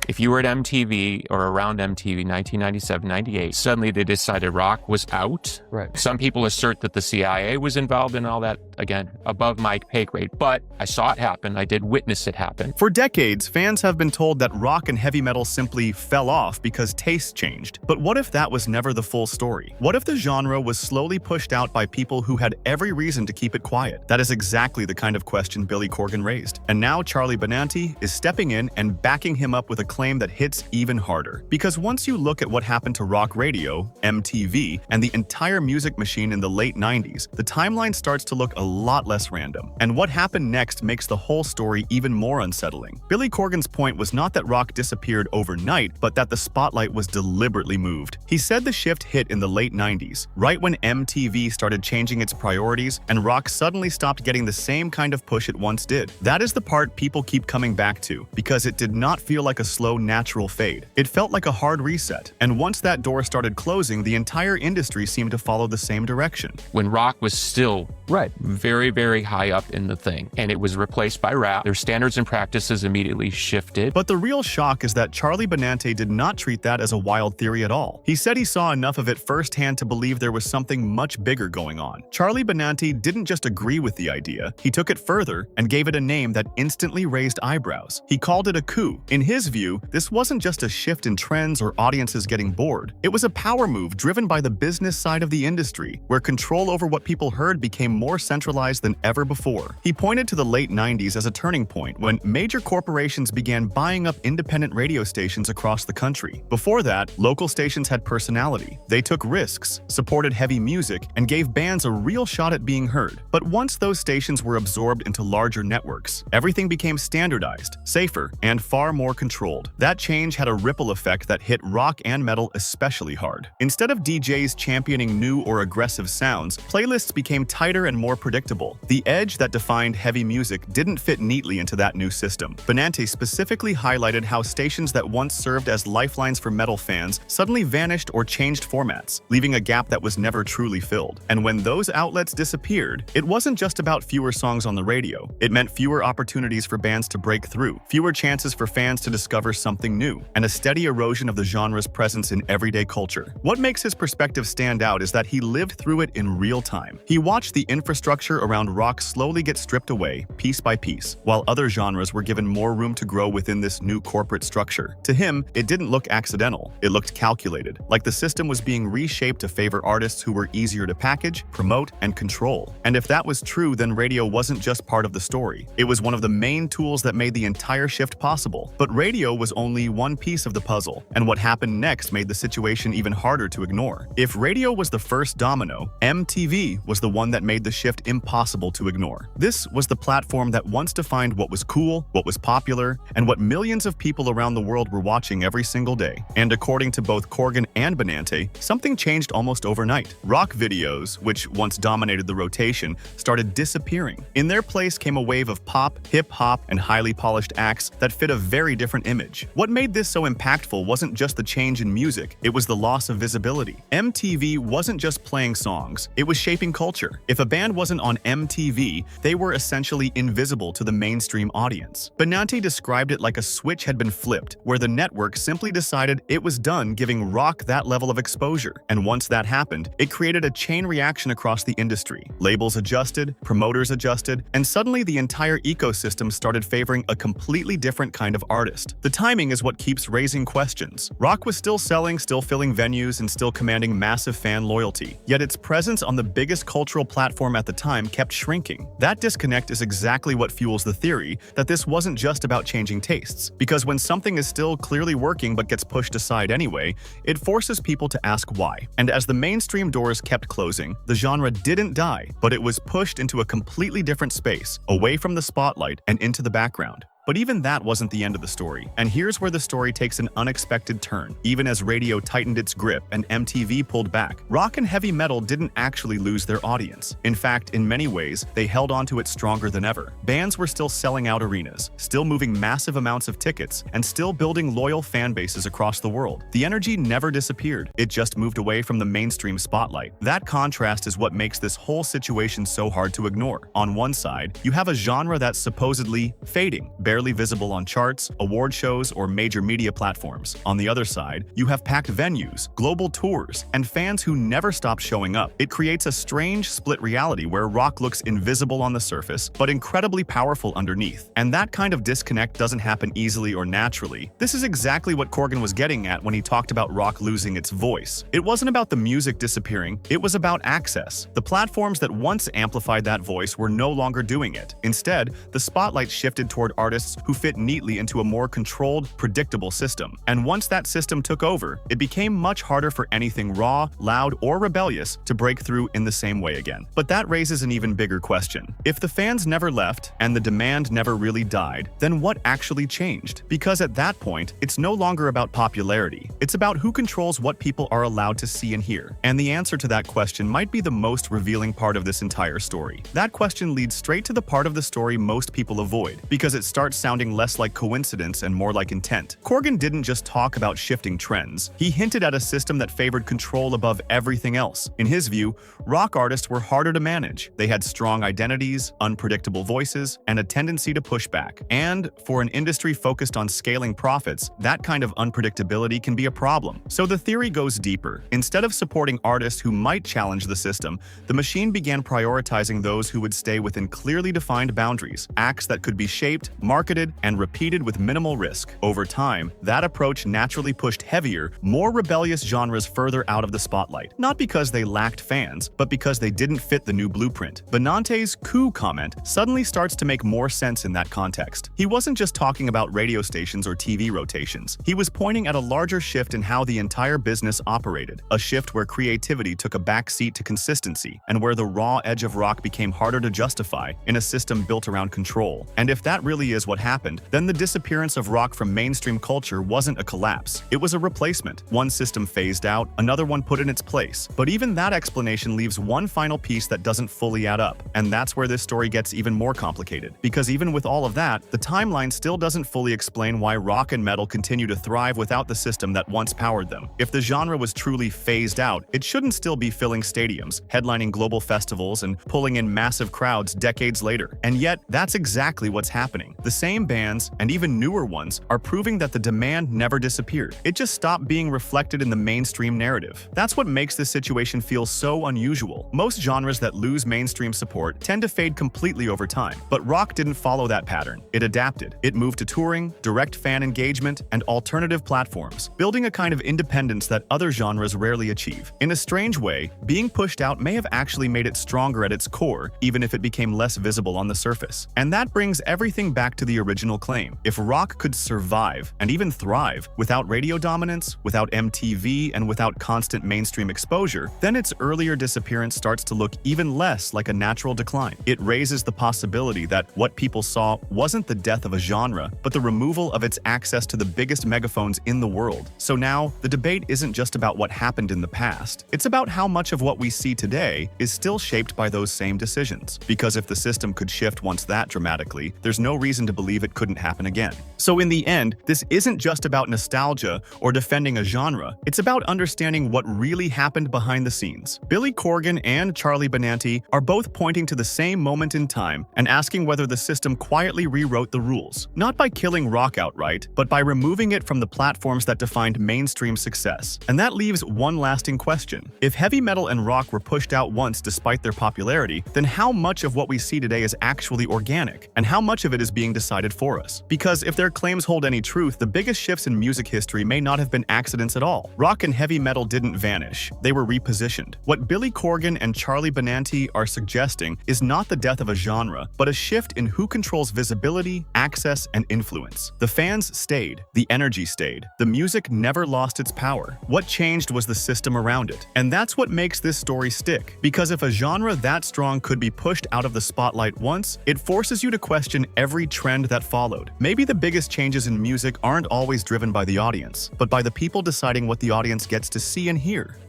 If you were at MTV or around MTV 1997, 98, suddenly they decided rock was out. Right. Some people assert that the CIA was involved in all that. Again, above my pay grade, but I saw it happen. I did witness it happen. For decades, fans have been told that rock and heavy metal simply fell off because tastes changed. But what if that was never the full story? What if the genre was slowly pushed out by people who had every reason to keep it quiet? That is exactly the kind of question Billy Corgan raised. And now Charlie Benante is stepping in and backing him up with a claim that hits even harder. Because once you look at what happened to rock radio, MTV, and the entire music machine in the late 90s, the timeline starts to look a lot less random. And what happened next makes the whole story even more unsettling. Billy Corgan's point was not that rock disappeared overnight, but that the spotlight was deliberately moved. He said the shift hit in the late 90s, right when MTV started changing its priorities and rock suddenly stopped getting the same kind of push it once did. That is the part people keep coming back to, because it did not feel like a slow, natural fade. It felt like a hard reset. And once that door started closing, the entire industry seemed to follow the same direction. When rock was still Right. very, very high up in the thing, and it was replaced by rap, their standards and practices immediately shifted. But the real shock is that Charlie Benante did not treat that as a wild theory at all. He said he saw enough of it firsthand to believe there was something much bigger going on. Charlie Benante didn't just agree with the idea, he took it further and gave it a name that instantly raised eyebrows. He called it a coup. In his view, this wasn't just a shift in trends or audiences getting bored. It was a power move driven by the business side of the industry, where control over what people heard became more centralized than ever before. He pointed to the late 90s as a turning point when major corporations began buying up independent radio stations across the country. Before that, local stations had personality. They took risks, supported heavy music, and gave bands a real shot at being heard. But once those stations were absorbed into larger networks, everything became standardized, safer, and far more controlled. That change had a ripple effect that hit rock and metal especially hard. Instead of DJs championing new or aggressive sounds, playlists became tighter and more predictable. The edge that defined heavy music didn't fit neatly into that new system. Benante specifically highlighted how stations that once served as lifelines for metal fans suddenly vanished or changed formats, leaving a gap that was never truly filled. And when those outlets disappeared, it wasn't just about fewer songs on the radio. It meant fewer opportunities for bands to break through, fewer chances for fans to discover something new, and a steady erosion of the genre's presence in everyday culture. What makes his perspective stand out is that he lived through it in real time. He watched the infrastructure around rock slowly get stripped away, piece by piece, while other genres were given more room to grow within this new corporate structure. To him, it didn't look accidental. It looked calculated, like the system was being reshaped to favor artists who were easier to package, promote, and control. And if that was true, then radio wasn't just part of the story. It was one of the main tools that made the entire shift possible. But radio was only one piece of the puzzle, and what happened next made the situation even harder to ignore. If radio was the first domino, MTV was the one that made the shift impossible to ignore. This was the platform that once defined what was cool, what was popular, and what millions of people around the world were watching every single day. And according to both Corgan and Benante, something changed almost overnight. Rock videos, which once dominated the rotation, started disappearing. In their place came a wave of pop, hip-hop, and highly polished acts that fit a very different image. What made this so impactful wasn't just the change in music, it was the loss of visibility. MTV wasn't just playing songs, it was shaping culture. If a band wasn't on MTV, they were essentially invisible to the mainstream audience. Benante described it like a switch had been flipped, where the network simply decided it was done giving rock that level of exposure. And once that happened, it created a chain reaction across the industry. Labels adjusted, promoters adjusted, and suddenly the entire ecosystem started favoring a completely different kind of artist. The timing is what keeps raising questions. Rock was still selling, still filling venues, and still commanding massive fan loyalty. Yet its presence on the biggest cultural platform at the time kept shrinking. That disconnect is exactly what fuels the theory that this wasn't just about changing tastes. Because when something is still clearly working but gets pushed aside anyway, it forces people to ask why. And as the mainstream doors kept closing, the genre didn't die, but it was pushed into a completely different space, away from the spotlight and into the background. But even that wasn't the end of the story. And here's where the story takes an unexpected turn. Even as radio tightened its grip and MTV pulled back, rock and heavy metal didn't actually lose their audience. In fact, in many ways, they held onto it stronger than ever. Bands were still selling out arenas, still moving massive amounts of tickets, and still building loyal fan bases across the world. The energy never disappeared. It just moved away from the mainstream spotlight. That contrast is what makes this whole situation so hard to ignore. On one side, you have a genre that's supposedly fading, barely barely visible on charts, award shows, or major media platforms. On the other side, you have packed venues, global tours, and fans who never stop showing up. It creates a strange split reality where rock looks invisible on the surface, but incredibly powerful underneath. And that kind of disconnect doesn't happen easily or naturally. This is exactly what Corgan was getting at when he talked about rock losing its voice. It wasn't about the music disappearing, it was about access. The platforms that once amplified that voice were no longer doing it. Instead, the spotlight shifted toward artists who fit neatly into a more controlled, predictable system. And once that system took over, it became much harder for anything raw, loud, or rebellious to break through in the same way again. But that raises an even bigger question. If the fans never left and the demand never really died, then what actually changed? Because at that point, it's no longer about popularity. It's about who controls what people are allowed to see and hear. And the answer to that question might be the most revealing part of this entire story. That question leads straight to the part of the story most people avoid, because it starts sounding less like coincidence and more like intent. Corgan didn't just talk about shifting trends. He hinted at a system that favored control above everything else. In his view, rock artists were harder to manage. They had strong identities, unpredictable voices, and a tendency to push back. And for an industry focused on scaling profits, that kind of unpredictability can be a problem. So the theory goes deeper. Instead of supporting artists who might challenge the system, the machine began prioritizing those who would stay within clearly defined boundaries, acts that could be shaped, marketed, and repeated with minimal risk. Over time, that approach naturally pushed heavier, more rebellious genres further out of the spotlight, not because they lacked fans, but because they didn't fit the new blueprint. Benante's coup comment suddenly starts to make more sense in that context. He wasn't just talking about radio stations or TV rotations. He was pointing at a larger shift in how the entire business operated, a shift where creativity took a backseat to consistency, and where the raw edge of rock became harder to justify in a system built around control. And if that really is what happened, then the disappearance of rock from mainstream culture wasn't a collapse. It was a replacement. One system phased out, another one put in its place. But even that explanation leaves one final piece that doesn't fully add up. And that's where this story gets even more complicated. Because even with all of that, the timeline still doesn't fully explain why rock and metal continue to thrive without the system that once powered them. If the genre was truly phased out, it shouldn't still be filling stadiums, headlining global festivals, and pulling in massive crowds decades later. And yet, that's exactly what's happening. The same bands, and even newer ones, are proving that the demand never disappeared. It just stopped being reflected in the mainstream narrative. That's what makes this situation feel so unusual. Most genres that lose mainstream support tend to fade completely over time, but rock didn't follow that pattern. It adapted. It moved to touring, direct fan engagement, and alternative platforms, building a kind of independence that other genres rarely achieve. In a strange way, being pushed out may have actually made it stronger at its core, even if it became less visible on the surface. And that brings everything back to the original claim. If rock could survive, and even thrive, without radio dominance, without MTV, and without constant mainstream exposure, then its earlier disappearance starts to look even less like a natural decline. It raises the possibility that what people saw wasn't the death of a genre, but the removal of its access to the biggest megaphones in the world. So now, the debate isn't just about what happened in the past. It's about how much of what we see today is still shaped by those same decisions. Because if the system could shift once that dramatically, there's no reason to believe it couldn't happen again. So in the end, this isn't just about nostalgia or defending a genre. It's about understanding what really happened behind the scenes. Billy Corgan and Charlie Benante are both pointing to the same moment in time and asking whether the system quietly rewrote the rules, not by killing rock outright, but by removing it from the platforms that defined mainstream success. And that leaves one lasting question. If heavy metal and rock were pushed out once despite their popularity, then how much of what we see today is actually organic, and how much of it is being decided for us? Because if their claims hold any truth, the biggest shifts in music history may not have been accidents at all. Rock and heavy metal didn't vanish, they were repositioned. What Billy Corgan and Charlie Benante are suggesting is not the death of a genre, but a shift in who controls visibility, access, and influence. The fans stayed, the energy stayed, the music never lost its power. What changed was the system around it. And that's what makes this story stick. Because if a genre that strong could be pushed out of the spotlight once, it forces you to question every trend that followed. Maybe the biggest changes in music aren't always driven by the audience, but by the people deciding what the audience gets to see and hear.